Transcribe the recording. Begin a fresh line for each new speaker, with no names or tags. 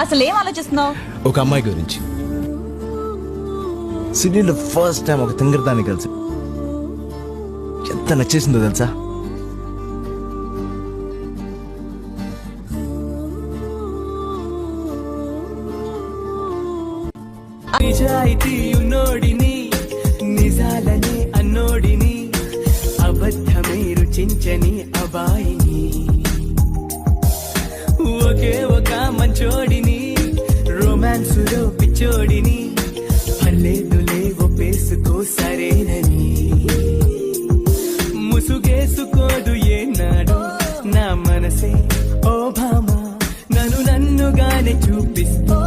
అసలు ఏం ఆలోచిస్తున్నావు?
ఒక అమ్మాయి గురించి. సిడ్నీలో ఫస్ట్ టైం ఒక తింగరదాన్ని కలిసి ఎంత నచ్చేసిందో తెలుసా?
నిజాయితీ ఉన్నోడిని, నిజాలనే అన్నోడిని, అబద్ధమే రుచించని అబాయిని, ఒకే ఒక మంచోడిని, రొమాన్సులో పిచ్చోడిని, పర్లేదులే ఒప్పేసుకో సరేనని, ముసుగేసుకోదు ఏనాడు నా మనసే ఓ భామ, నన్నుగానే చూపిస్తూ